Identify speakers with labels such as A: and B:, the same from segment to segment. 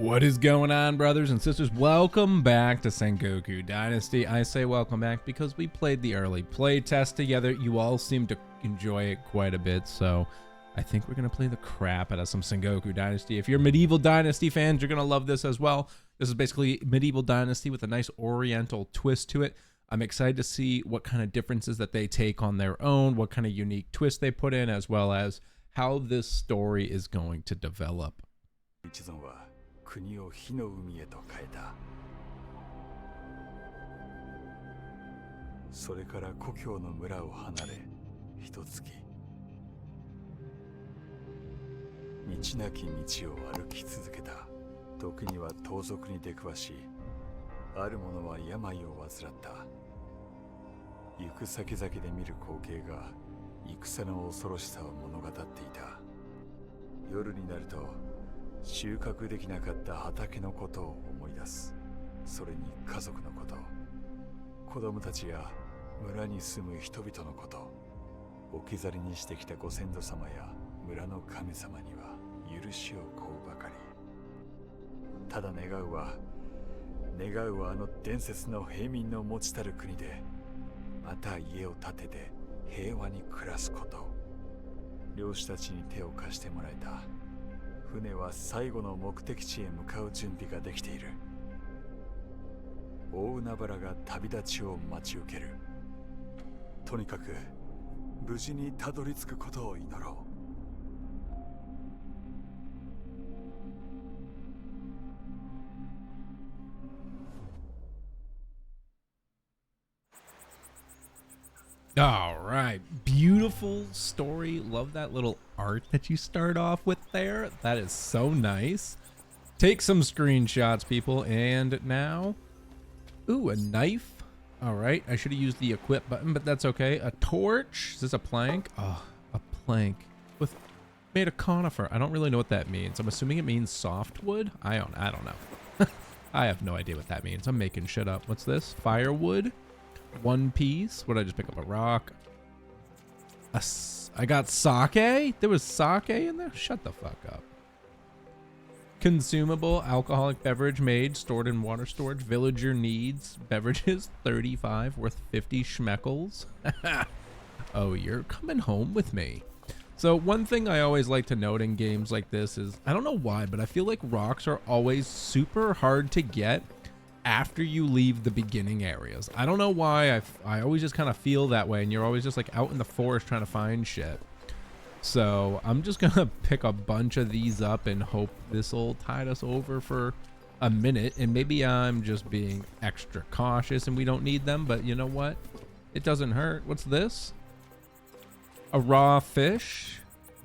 A: What is going on, brothers and sisters? Welcome back to Sengoku Dynasty. I say welcome back because we played the early play test together. You all seem to enjoy it quite a bit, so I think we're going to play the crap out of some Sengoku Dynasty. If you're Medieval Dynasty fans, you're going to love this as well. This is basically Medieval Dynasty with a nice oriental twist to it. I'm excited to see what kind of differences that they take on their own, what kind of unique twist they put in, as well as how this story is going to develop.
B: 国を火の海へと変えた。それから故郷の村を離れ、一月。道なき道を歩き続けた。時には盗賊に出くわし、ある者は病を患った。行く先々で見る光景が戦の恐ろしさを物語っていた。夜になると、収穫できなかった畑のことを思い出す。それに家族のこと、子供たちや村に住む人々のこと、置き去りにしてきたご先祖様や村の神様には許しを請うばかり。ただ願うはあの伝説の平民の持ちたる国でまた家を建てて平和に暮らすこと。漁師たちに手を貸してもらえた。船は最後の目的地へ向かう準備ができている。大海原が旅立ちを待ち受ける。とにかく無事にたどり着くことを祈ろう。
A: All right, beautiful story. Love that little art that you start off with there. That is so nice. Take some screenshots, people. And now, ooh, a knife. All right, I should have used the equip button, but that's okay. A torch. Is this a plank? Oh, a plank with made of conifer. I don't really know what that means. I'm assuming it means softwood. I don't know. I have no idea what that means. I'm making shit up. What's this? Firewood. One piece. What did I just pick up? A rock. I got sake? There was sake in there? Shut the fuck up. Consumable alcoholic beverage made, stored in water storage. Villager needs beverages. 35 worth 50 schmeckles. Oh, you're coming home with me. So one thing I always like to note in games like this is, I don't know why, but I feel like rocks are always super hard to get after you leave the beginning areas. I don't know why. I always just kind of feel that way, and you're always just like out in the forest trying to find shit. So I'm just gonna pick a bunch of these up and hope this will tide us over for a minute. And maybe I'm just being extra cautious and we don't need them, but you know what? It doesn't hurt. What's this? A raw fish?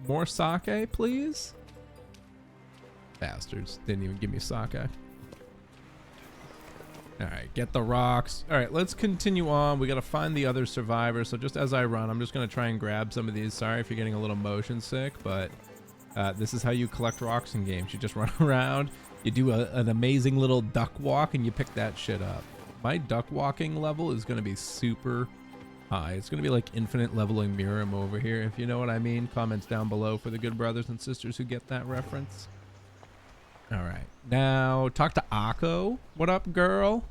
A: More sake, please? Bastards. Didn't even give me sake. All right, get the rocks. All right, let's continue on. We got to find the other survivors. So just as I run, I'm just going to try and grab some of these. Sorry if you're getting a little motion sick, but this is how you collect rocks in games. You just run around, you do an amazing little duck walk, and you pick that shit up. My duck walking level is going to be super high. It's going to be like infinite leveling Miram over here, if you know what I mean. Comments down below for the good brothers and sisters who get that reference. All right, now talk to Akko. What up, girl?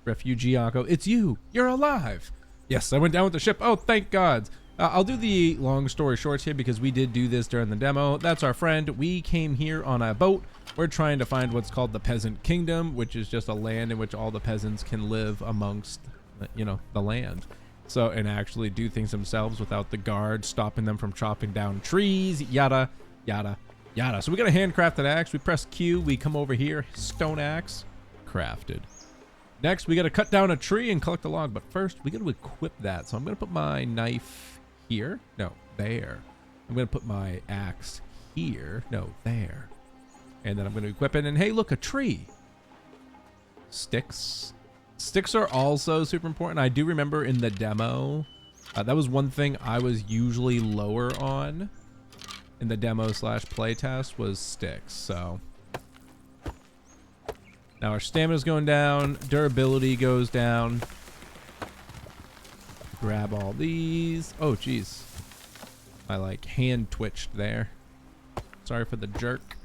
A: Refugee Akko. It's you. You're alive. Yes, I went down with the ship. Oh, thank God. I'll do the long story shorts here because we did do this during the demo. That's our friend. We came here on a boat. We're trying to find what's called the Peasant Kingdom, which is just a land in which all the peasants can live amongst, you know, the land. So, and actually do things themselves without the guards stopping them from chopping down trees, yada, yada, yada. So we got a handcrafted axe. We press Q. We come over here. Stone axe. Crafted. Next, we got to cut down a tree and collect a log. But first, we got to equip that. So I'm going to put my knife here. No, there. I'm going to put my axe here. No, there. And then I'm going to equip it. And hey, look, a tree. Sticks. Sticks are also super important. I do remember in the demo, that was one thing I was usually lower on in the demo / playtest was sticks. So now our stamina's going down, durability goes down. Grab all these. Oh, geez. I like hand twitched there. Sorry for the jerk.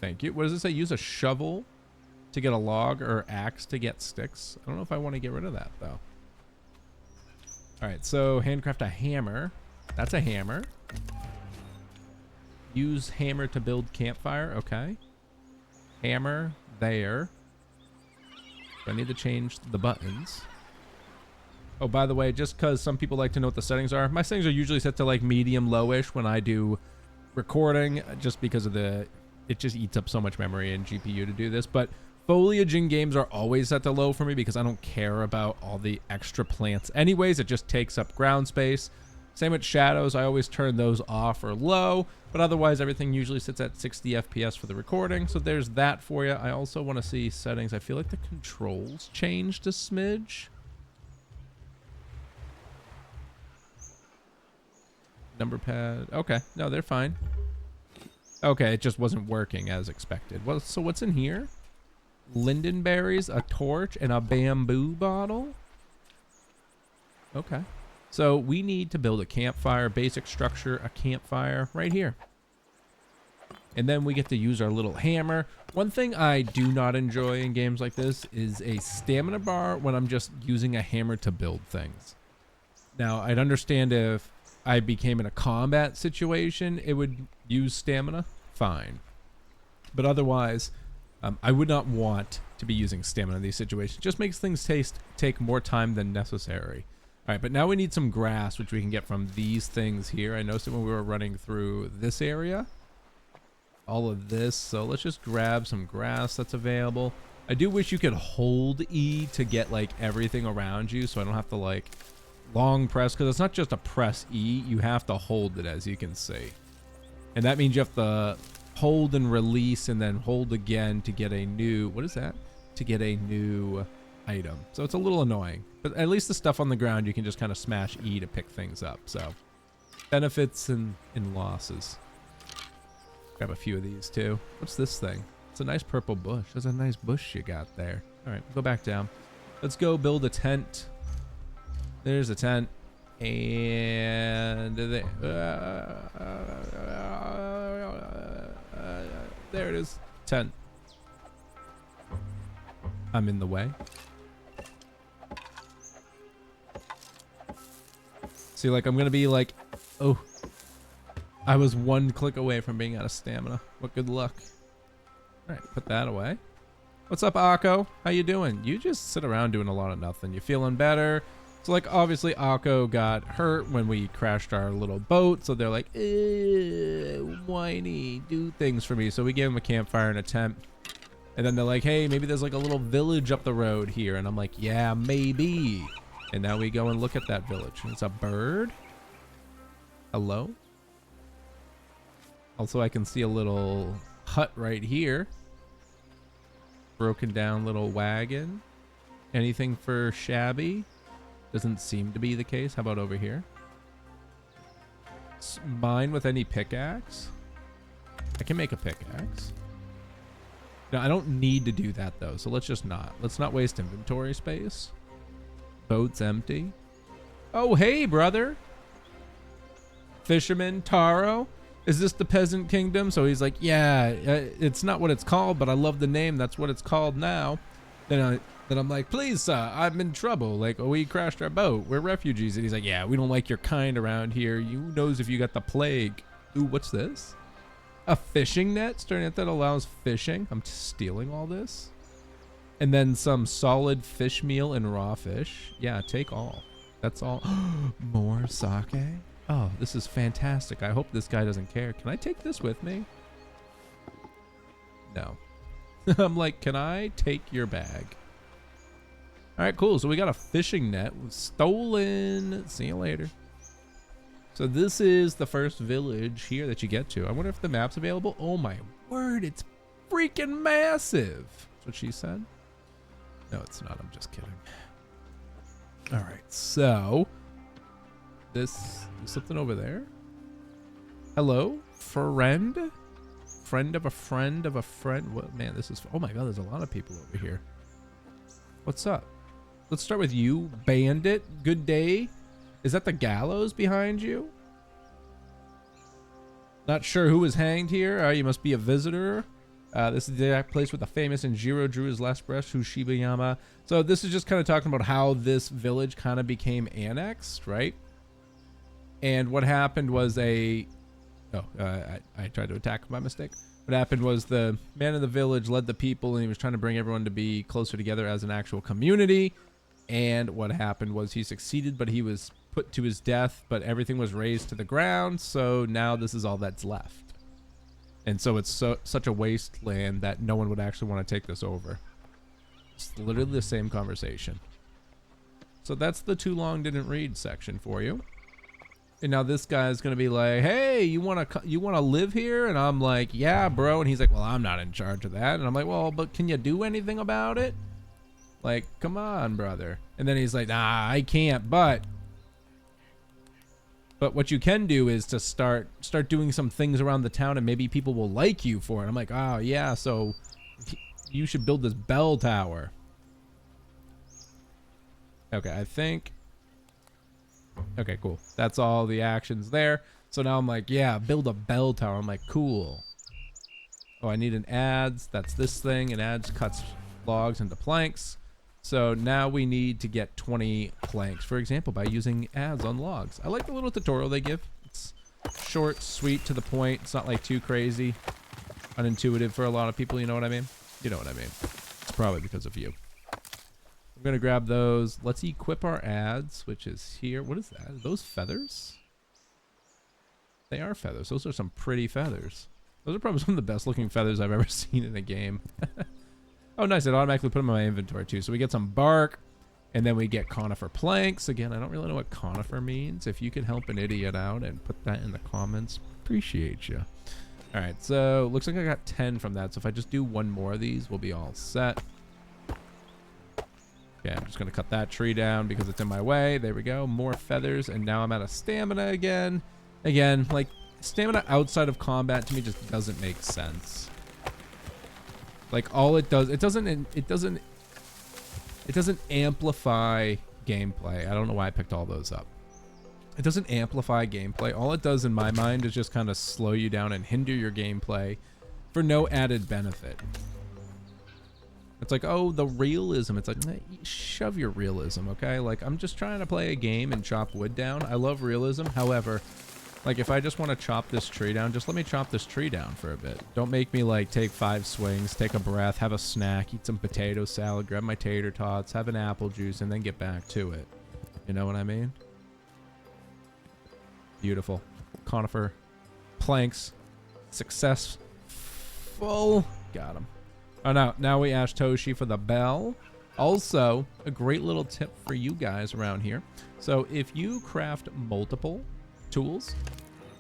A: Thank you. What does it say? Use a shovel to get a log or axe to get sticks. I don't know if I want to get rid of that, though. All right, so handcraft a hammer. That's a hammer. Use hammer to build campfire. Okay. Hammer there. So I need to change the buttons. Oh, by the way, just because some people like to know what the settings are, my settings are usually set to like medium lowish when I do recording, just because of it just eats up so much memory and GPU to do this. But foliage in games are always set to low for me because I don't care about all the extra plants anyways. It just takes up ground space. Same with shadows. I always turn those off or low, but otherwise everything usually sits at 60 FPS for the recording. So there's that for you. I also want to see settings. I feel like the controls changed a smidge. Number pad. Okay. No, they're fine. Okay, it just wasn't working as expected. Well, so what's in here? Lindenberries, a torch, and a bamboo bottle. Okay. So we need to build a campfire, basic structure, a campfire right here. And then we get to use our little hammer. One thing I do not enjoy in games like this is a stamina bar when I'm just using a hammer to build things. Now, I'd understand if I became in a combat situation, it would use stamina. Fine. But otherwise, I would not want to be using stamina in these situations. Just makes things take more time than necessary. All right, but now we need some grass, which we can get from these things here. I noticed it when we were running through this area. All of this. So let's just grab some grass that's available. I do wish you could hold E to get like everything around you, so I don't have to like long press, because it's not just a press E. You have to hold it, as you can see. And that means you have to hold and release and then hold again to get a new, what is that? To get a new item. So it's a little annoying, but at least the stuff on the ground, you can just kind of smash E to pick things up. So benefits and losses. Grab a few of these too. What's this thing? It's a nice purple bush. That's a nice bush you got there. All right, go back down. Let's go build a tent. There's a tent. And there it is. Tent. I'm in the way. See, like, I'm gonna be like, oh, I was one click away from being out of stamina. What good luck. All right, put that away. What's up, Akko? How you doing? You just sit around doing a lot of nothing. You feeling better? So, like, obviously, Akko got hurt when we crashed our little boat. So they're like, whiny, do things for me. So we gave him a campfire and a tent. And then they're like, hey, maybe there's like a little village up the road here. And I'm like, yeah, maybe. And now we go and look at that village. It's a bird. Hello? Also, I can see a little hut right here. Broken down little wagon. Anything for Shabby? Doesn't seem to be the case. How about over here? Mine with any pickaxe? I can make a pickaxe. No, I don't need to do that though, so let's just not. Let's not waste inventory space. Boat's empty. Oh, hey, brother. Fisherman Taro. Is this the Peasant Kingdom? So he's like, yeah, it's not what it's called, but I love the name. That's what it's called now. Then I'm like, please, sir, I'm in trouble. Like, oh, we crashed our boat. We're refugees. And he's like, yeah, we don't like your kind around here. You knows if you got the plague. Ooh, what's this? A fishing net? Starting at that allows fishing. I'm stealing all this. And then some solid fish meal and raw fish. Yeah, take all. That's all. More sake? Oh, this is fantastic. I hope this guy doesn't care. Can I take this with me? No. I'm like, can I take your bag? All right, cool. So we got a fishing net. Stolen. See you later. So this is the first village here that you get to. I wonder if the map's available. Oh my word, it's freaking massive. That's what she said. No, it's not. I'm just kidding. All right, so there's something over there. Hello, friend? Friend of a friend of a friend. What, man, this is, oh my God, there's a lot of people over here. What's up? Let's start with you, bandit. Good day. Is that the gallows behind you? Not sure who was hanged here. You must be a visitor. This is the exact place where the famous Injiro drew his last breath, Hushibayama. So this is just kind of talking about how this village kind of became annexed, right? And what happened was I tried to attack by mistake. What happened was the man of the village led the people, and he was trying to bring everyone to be closer together as an actual community. And what happened was he succeeded, but he was put to his death, but everything was razed to the ground. So now this is all that's left. And so it's such a wasteland that no one would actually want to take this over. It's literally the same conversation. So that's the too long didn't read section for you. And now this guy's gonna be like, "Hey, you wanna live here?" And I'm like, "Yeah, bro." And he's like, "Well, I'm not in charge of that." And I'm like, "Well, but can you do anything about it? Like, come on, brother." And then he's like, "Nah, I can't, but what you can do is to start doing some things around the town, and maybe people will like you for it." I'm like, "Oh yeah, so you should build this bell tower." Okay, I think. Okay, cool. That's all the actions there. So now I'm like, yeah, build a bell tower. I'm like, cool. Oh, I need an adze. That's this thing. And adze cuts logs into planks. So now we need to get 20 planks, for example, by using adze on logs. I like the little tutorial they give. It's short, sweet, to the point. It's not like too crazy, unintuitive for a lot of people. You know what I mean? You know what I mean. It's probably because of you. I'm going to grab those. Let's equip our adze, which is here. What is that? Are those feathers? They are feathers. Those are some pretty feathers. Those are probably some of the best looking feathers I've ever seen in a game. Oh, nice. It automatically put them in my inventory too. So we get some bark, and then we get conifer planks. Again, I don't really know what conifer means. If you can help an idiot out and put that in the comments, appreciate you. All right. So looks like I got 10 from that. So if I just do one more of these, we'll be all set. Yeah, I'm just going to cut that tree down because it's in my way. There we go. More feathers. And now I'm out of stamina again. Again, like, stamina outside of combat to me just doesn't make sense. Like, all it does, it doesn't amplify gameplay. I don't know why I picked all those up. It doesn't amplify gameplay. All it does in my mind is just kind of slow you down and hinder your gameplay for no added benefit. It's like, oh, the realism. It's like, shove your realism, okay? Like, I'm just trying to play a game and chop wood down. I love realism. However, like, if I just want to chop this tree down, just let me chop this tree down for a bit. Don't make me, like, take 5 swings, take a breath, have a snack, eat some potato salad, grab my tater tots, have an apple juice, and then get back to it. You know what I mean? Beautiful. Conifer planks. Successful. Got him. Oh, no. Now we ask Toshi for the bell. Also, a great little tip for you guys around here. So if you craft multiple tools,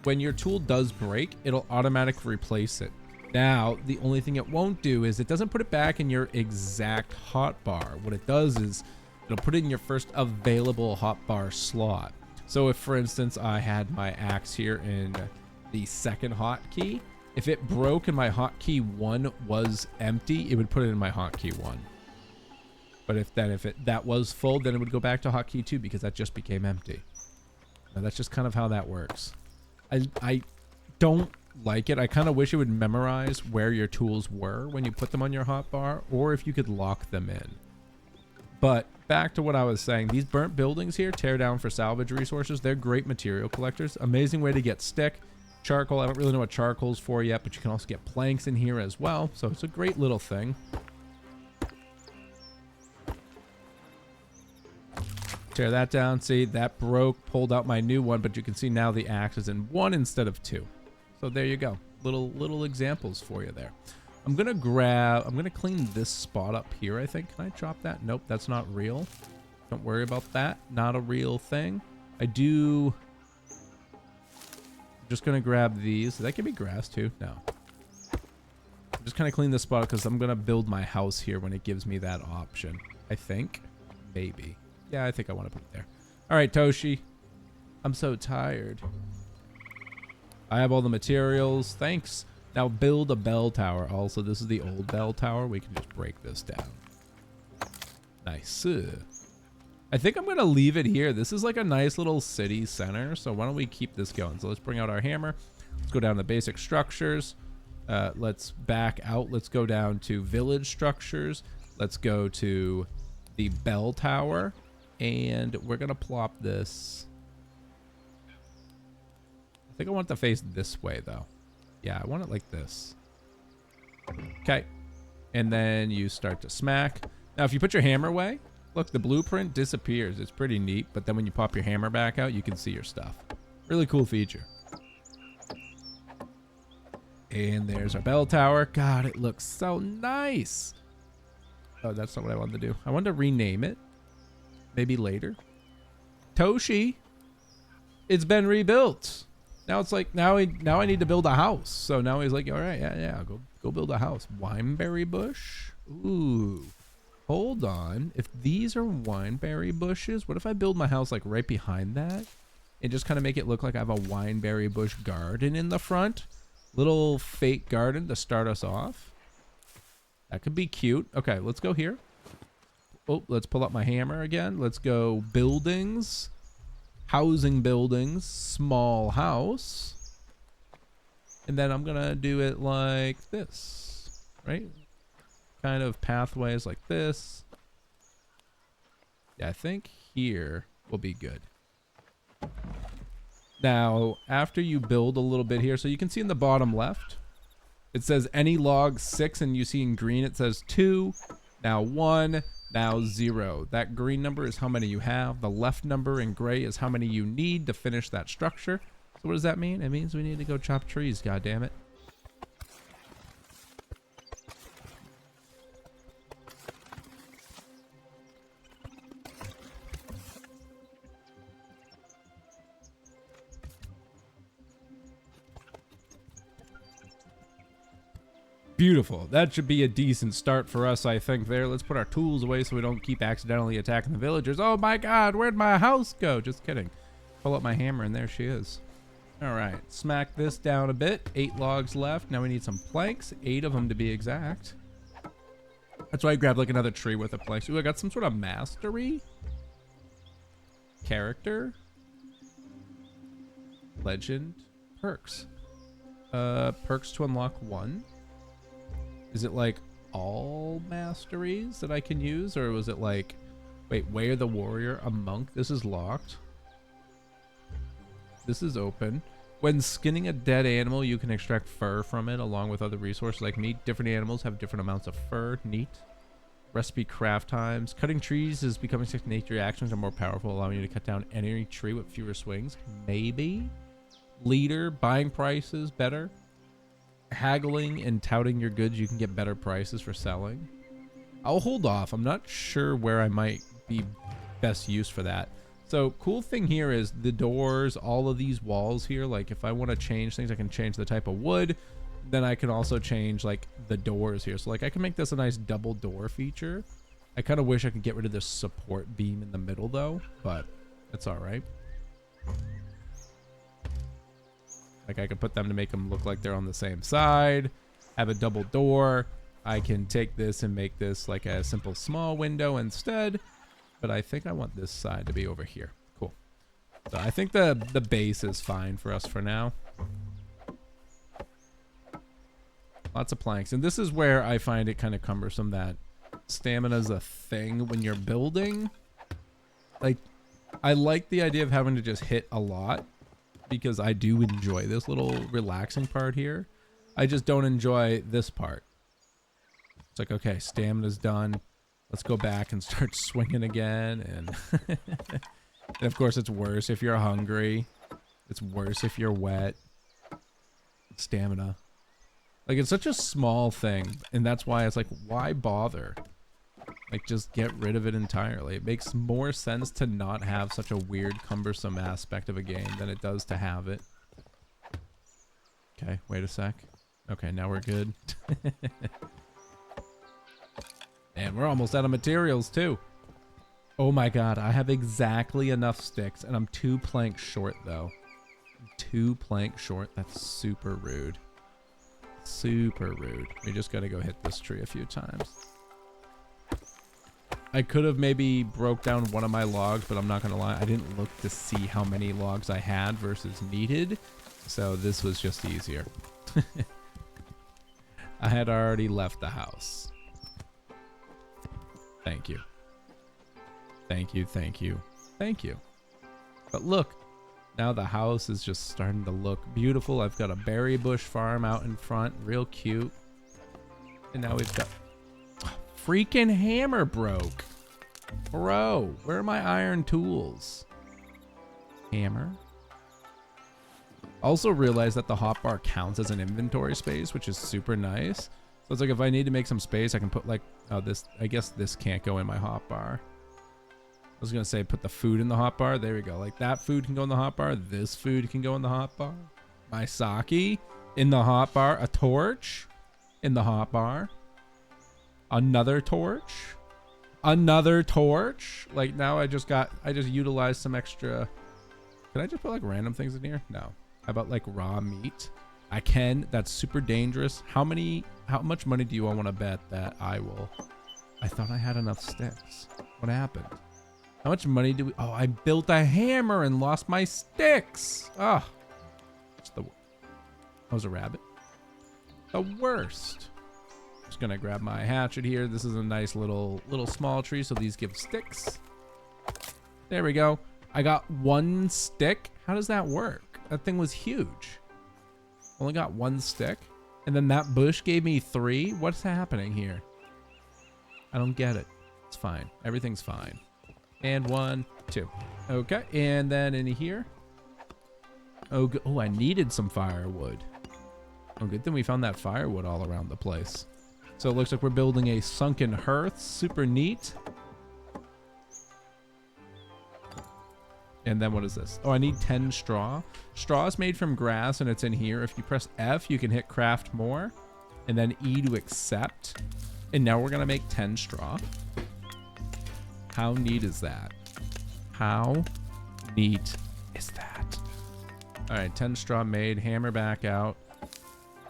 A: when your tool does break, it'll automatically replace it. Now, the only thing it won't do is it doesn't put it back in your exact hotbar. What it does is it'll put it in your first available hotbar slot. So if, for instance, I had my axe here in the second hotkey, if it broke and my hotkey 1 was empty, it would put it in my hotkey 1. But if that was full, then it would go back to hotkey 2 because that just became empty. Now, that's just kind of how that works. I don't like it. I kind of wish it would memorize where your tools were when you put them on your hotbar, or if you could lock them in. But back to what I was saying, these burnt buildings here, tear down for salvage resources, they're great material collectors. Amazing way to get stick. Charcoal, I don't really know what charcoal's for yet, but you can also get planks in here as well. So it's a great little thing. Tear that down. See, that broke, pulled out my new one, but you can see now the axe is in 1 instead of 2. So there you go. Little examples for you there. I'm gonna clean this spot up here, I think. Can I chop that? Nope, that's not real. Don't worry about that. Not a real thing. I'm just gonna grab these. That can be grass too. No. I'm just kind of clean this spot because I'm gonna build my house here when it gives me that option. I think. Maybe. Yeah, I think I want to put it there. All right, Toshi. I'm so tired. I have all the materials. Thanks. Now build a bell tower. Also, this is the old bell tower. We can just break this down. Nice. I think I'm going to leave it here. This is like a nice little city center. So why don't we keep this going? So let's bring out our hammer. Let's go down to basic structures. Let's back out. Let's go down to village structures. Let's go to the bell tower. And we're going to plop this. I think I want it to face this way, though. Yeah, I want it like this. Okay. And then you start to smack. Now, if you put your hammer away, look, the blueprint disappears. It's pretty neat. But then when you pop your hammer back out, you can see your stuff. Really cool feature. And there's our bell tower. God, it looks so nice. Oh, that's not what I wanted to do. I wanted to rename it. Maybe later. Toshi. It's been rebuilt. Now it's like, now I need to build a house. So now he's like, all right, yeah, go build a house. Wineberry bush? Ooh. Hold on. If these are wineberry bushes, what if I build my house like right behind that? And just kind of make it look like I have a wineberry bush garden in the front? Little fake garden to start us off. That could be cute. Okay, let's go here. Oh, let's pull up my hammer again. Let's go buildings. Housing buildings. Small house. And then I'm going to do it like this. Right? Kind of pathways like this. Yeah, I think here will be good. Now, after you build a little bit here, so you can see in the bottom left, it says any log 6, and you see in green it says 2, now 1, now 0. That green number is how many you have. The left number in gray is how many you need to finish that structure. So what does that mean? It means we need to go chop trees, goddammit. Beautiful. That should be a decent start for us, I think, there. Let's put our tools away so we don't keep accidentally attacking the villagers. Oh my god, where'd my house go? Just kidding. Pull up my hammer and there she is. Alright, smack this down a bit. 8 logs left. Now we need some planks. 8 of them to be exact. That's why I grabbed like another tree with a plank. Ooh, I got some sort of mastery. Character. Legend. Perks. Perks to unlock 1. Is it like all masteries that I can use? Or was it like, wait, Wear the Warrior, a monk? This is locked. This is open. When skinning a dead animal, you can extract fur from it along with other resources like meat. Different animals have different amounts of fur. Neat. Recipe craft times. Cutting trees is becoming second nature. Actions are more powerful, allowing you to cut down any tree with fewer swings. Maybe. Leader. Buying prices better. Haggling and touting your goods, you can get better prices for selling. I'll hold off. I'm not sure where I might be best used for that. So cool thing here is the doors, all of these walls here, like if I want to change things, I can change the type of wood. Then I can also change like the doors here. So like I can make this a nice double door feature. I kind of wish I could get rid of this support beam in the middle though, but it's all right. Like I could put them to make them look like they're on the same side. Have a double door. I can take this and make this like a simple small window instead. But I think I want this side to be over here. Cool. So I think the base is fine for us for now. Lots of planks. And this is where I find it kind of cumbersome that stamina is a thing when you're building. Like, I like the idea of having to just hit a lot, because I do enjoy this little relaxing part here. I just don't enjoy this part. It's like, okay, stamina's done. Let's go back and start swinging again. And, and of course, it's worse if you're hungry. It's worse if you're wet. Stamina. Like, it's such a small thing. And that's why it's like, why bother? Like, just get rid of it entirely. It makes more sense to not have such a weird, cumbersome aspect of a game than it does to have it. Okay, wait a sec. Okay, now we're good. And we're almost out of materials, too. Oh my god, I have exactly enough sticks, and I'm 2 planks short, though. 2 planks short? That's super rude. Super rude. We just gotta go hit this tree a few times. I could have maybe broke down one of my logs, but I'm not gonna lie, I didn't look to see how many logs I had versus needed, so this was just easier. I had already left the house. Thank you. Thank you, thank you, thank you. But look, now the house is just starting to look beautiful. I've got a berry bush farm out in front, real cute. And now we've got... freaking hammer broke. Bro, where are my iron tools? Hammer. Also realized that the hotbar counts as an inventory space, which is super nice. So it's like if I need to make some space, I can put like, oh, this, I guess this can't go in my hotbar. I was gonna say put the food in the hotbar. There we go. Like that food can go in the hotbar. This food can go in the hotbar. My sake in the hotbar. A torch in the hotbar. Another torch. Another torch. Like now I just utilized some extra. Can I just put like random things in here? No. How about like raw meat? I can. That's super dangerous. How much money do you all want to bet that I will? I thought I had enough sticks. What happened? How much money do we? Oh, I built a hammer and lost my sticks. Oh, that was a rabbit. The worst. Just gonna grab my hatchet here. This is a nice little small tree, so these give sticks. There we go. I got one stick. How does that work? That thing was huge. Only got one stick. And then that bush gave me 3. What's happening here? I don't get it. It's fine. Everything's fine. And 1, 2. Okay. And then in here. Oh, I needed some firewood. Oh, good thing we found that firewood all around the place. So it looks like we're building a sunken hearth. Super neat. And then what is this? Oh, I need 10 straw. Straw is made from grass and it's in here. If you press F, you can hit craft more. And then E to accept. And now we're going to make 10 straw. How neat is that? How neat is that? All right, 10 straw made. Hammer back out.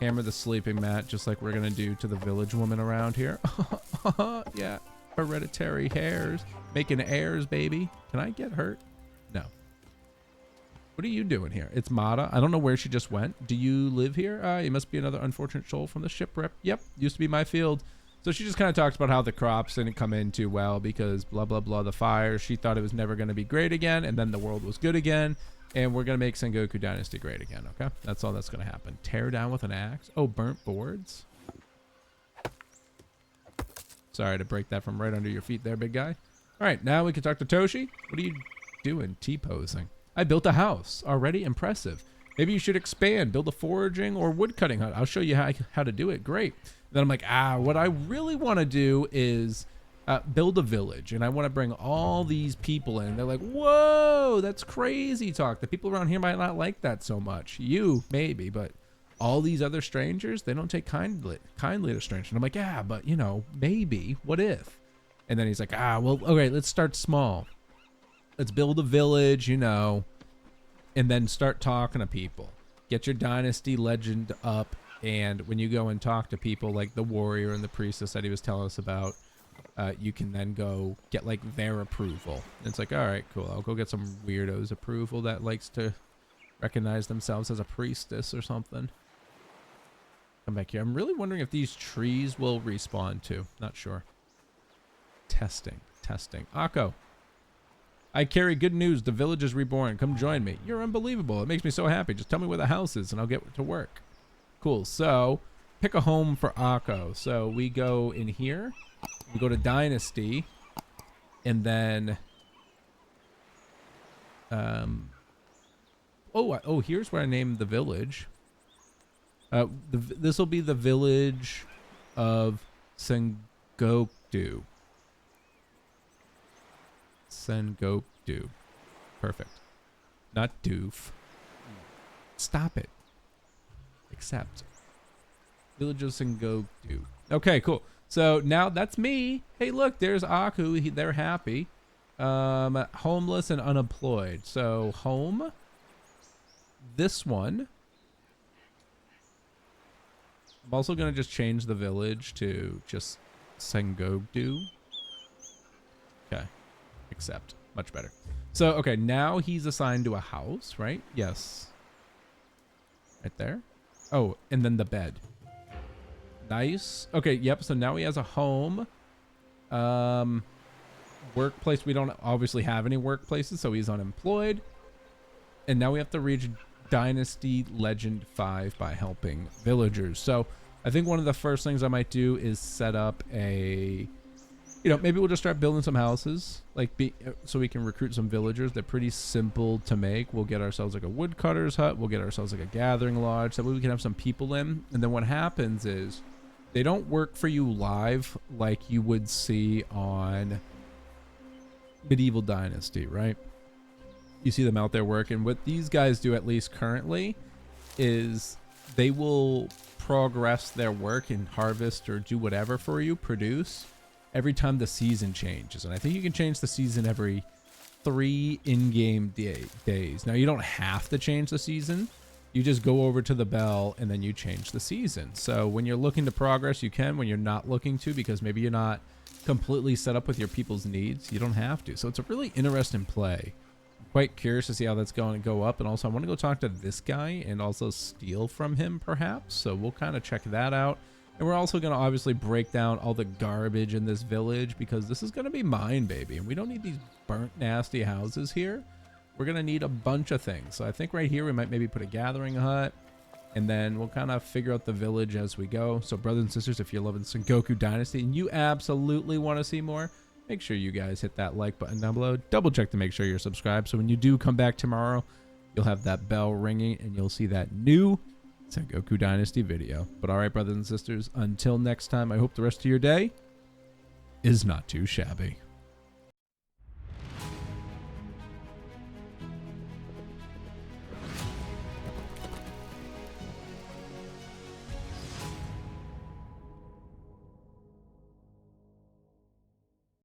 A: Hammer the sleeping mat, just like we're going to do to the village woman around here. Yeah, hereditary hairs. Making heirs, baby. Can I get hurt? No. What are you doing here? It's Mata. I don't know where she just went. Do you live here? You must be another unfortunate soul from the shipwreck. Yep, used to be my field. So she just kind of talks about how the crops didn't come in too well because blah, blah, blah, the fire. She thought it was never going to be great again, and then the world was good again. And we're going to make Sengoku Dynasty great again, okay? That's all that's going to happen. Tear down with an axe. Oh, burnt boards. Sorry to break that from right under your feet there, big guy. All right, now we can talk to Toshi. What are you doing? T-posing. I built a house. Already impressive. Maybe you should expand, build a foraging or woodcutting hut. I'll show you how to do it. Great. Then I'm like, what I really want to do is build a village. And I want to bring all these people in. They're like, whoa, that's crazy talk. The people around here might not like that so much. You, maybe, but all these other strangers, they don't take kindly to strangers. And I'm like, yeah, but, you know, maybe. What if? And then he's like, well, okay, let's start small. Let's build a village, you know, and then start talking to people. Get your dynasty legend up, and when you go and talk to people like the warrior and the priestess that he was telling us about, you can then go get like their approval. And it's like, all right, cool. I'll go get some weirdo's approval that likes to recognize themselves as a priestess or something. Come back here. I'm really wondering if these trees will respawn too. Not sure. Testing. Akko. I carry good news. The village is reborn. Come join me. You're unbelievable. It makes me so happy. Just tell me where the house is and I'll get to work. Cool. So pick a home for Akko. So we go in here. We go to Dynasty. And then... here's where I named the village. This will be the village of Sengoku. Sengoku. Perfect. Not doof. Stop it. Accept. Village of Sengoku. Okay, cool. So now that's me. Hey, look, there's Aku. They're happy. Homeless and unemployed. So home. This one. I'm also going to just change the village to just Sengoku. Okay. Accept. Much better. So, okay, now he's assigned to a house, right? Yes. Right there. Oh, and then the bed. Nice. Okay, yep, so now he has a home. Workplace, we don't obviously have any workplaces, so he's unemployed. And now we have to reach Dynasty Legend 5 by helping villagers. So I think one of the first things I might do is set up a, maybe we'll just start building some houses, so we can recruit some villagers. They're pretty simple to make. We'll get ourselves like a woodcutter's hut. We'll get ourselves like a gathering lodge. That way we can have some people in. And then what happens is they don't work for you live like you would see on Medieval Dynasty, right? You see them out there working. What these guys do, at least currently, is they will progress their work and harvest or do whatever for you, produce, every time the season changes. And I think you can change the season every 3 in-game days. Now, you don't have to change the season. You just go over to the bell and then you change the season. So when you're looking to progress, you can. When you're not looking to, because maybe you're not completely set up with your people's needs, you don't have to. So it's a really interesting play. I'm quite curious to see how that's going to go up. And also I want to go talk to this guy and also steal from him perhaps. So we'll kind of check that out. And we're also going to obviously break down all the garbage in this village, because this is going to be mine, baby. And we don't need these burnt, nasty houses here. We're going to need a bunch of things. So I think right here we might maybe put a gathering hut. And then we'll kind of figure out the village as we go. So brothers and sisters, if you're loving Sengoku Dynasty and you absolutely want to see more, make sure you guys hit that like button down below. Double check to make sure you're subscribed. So when you do come back tomorrow, you'll have that bell ringing and you'll see that new Sengoku Dynasty video. But all right, brothers and sisters, until next time, I hope the rest of your day is not too shabby.